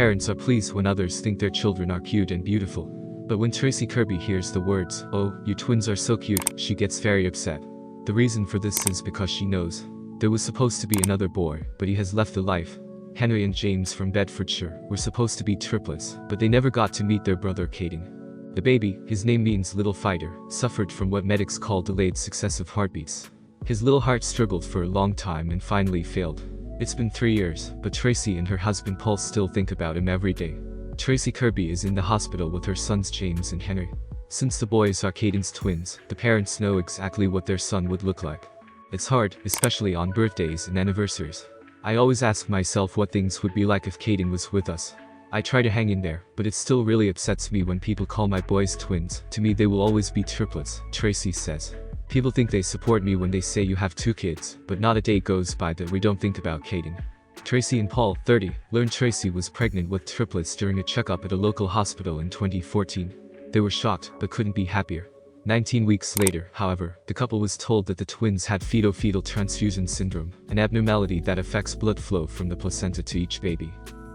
Parents are pleased when others think their children are cute and beautiful. But when Tracy Kirby hears the words, "Oh, you twins are so cute," she gets very upset. The reason for this is because she knows there was supposed to be another boy, but he has left the life. Henry and James from Bedfordshire were supposed to be triplets, but they never got to meet their brother Caden. The baby, his name means little fighter, suffered from what medics call delayed successive heartbeats. His little heart struggled for a long time and finally failed. It's been 3 years, but Tracy and her husband Paul still think about him every day. Tracy Kirby is in the hospital with her sons James and Henry. Since the boys are Caden's twins, the parents know exactly what their son would look like. It's hard, especially on birthdays and anniversaries. I always ask myself what things would be like if Caden was with us. I try to hang in there, but it still really upsets me when people call my boys twins. To me they will always be triplets, Tracy says. People think they support me when they say you have 2 kids, but not a day goes by that we don't think about Caden. Tracy and Paul, 30, learned Tracy was pregnant with triplets during a checkup at a local hospital in 2014. They were shocked, but couldn't be happier. 19 weeks later, however, the couple was told that the twins had fetal transfusion syndrome, an abnormality that affects blood flow from the placenta to each baby.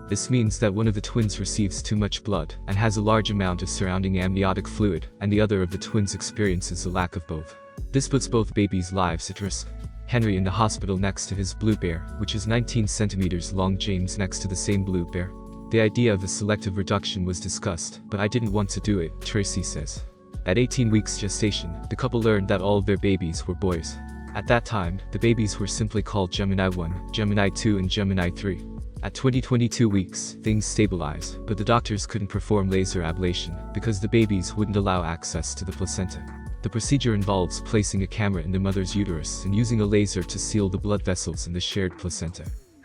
This means that one of the twins receives too much blood and has a large amount of surrounding amniotic fluid, and the other of the twins experiences a lack of both. This puts both babies' lives at risk. Henry in the hospital next to his blue bear, which is 19 centimeters long, James next to the same blue bear. The idea of a selective reduction was discussed, but I didn't want to do it, Tracy says. At 18 weeks gestation, the couple learned that all of their babies were boys. At that time, the babies were simply called Gemini 1, Gemini 2 and Gemini 3. At 22 weeks, things stabilized, but the doctors couldn't perform laser ablation because the babies wouldn't allow access to the placenta. The procedure involves placing a camera in the mother's uterus and using a laser to seal the blood vessels in the shared placenta.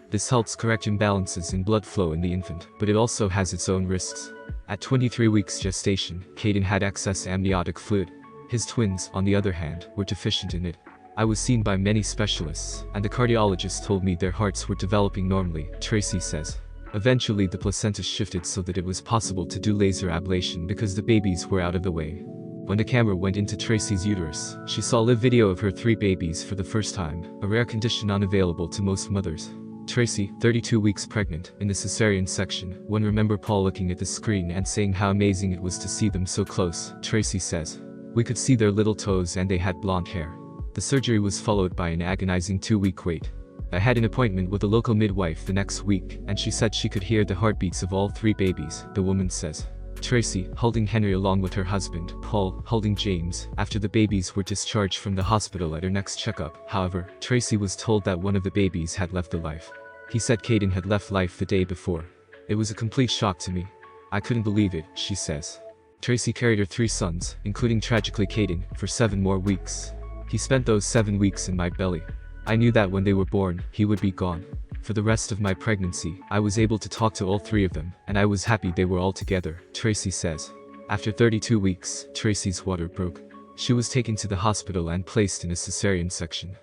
This helps correct imbalances in blood flow in the infant, but it also has its own risks. At 23 weeks gestation, Caden had excess amniotic fluid. His twins, on the other hand, were deficient in it. I was seen by many specialists, and the cardiologist told me their hearts were developing normally, Tracy says. Eventually the placenta shifted so that it was possible to do laser ablation because the babies were out of the way. When the camera went into Tracy's uterus, she saw a live video of her 3 babies for the first time, a rare condition unavailable to most mothers. Tracy, 32 weeks pregnant, in the cesarean section, one remember Paul looking at the screen and saying how amazing it was to see them so close, Tracy says. We could see their little toes and they had blonde hair. The surgery was followed by an agonizing 2-week wait. I had an appointment with a local midwife the next week, and she said she could hear the heartbeats of all 3 babies, the woman says. Tracy, holding Henry along with her husband, Paul, holding James, after the babies were discharged from the hospital at her next checkup. However, Tracy was told that one of the babies had left the life. He said Caden had left life the day before. It was a complete shock to me. I couldn't believe it, she says. Tracy carried her 3 sons, including tragically Caden, for 7 more weeks. He spent those 7 weeks in my belly. I knew that when they were born, he would be gone. For the rest of my pregnancy, I was able to talk to all 3 of them, and I was happy they were all together, Tracy says. After 32 weeks, Tracy's water broke. She was taken to the hospital and placed in a cesarean section.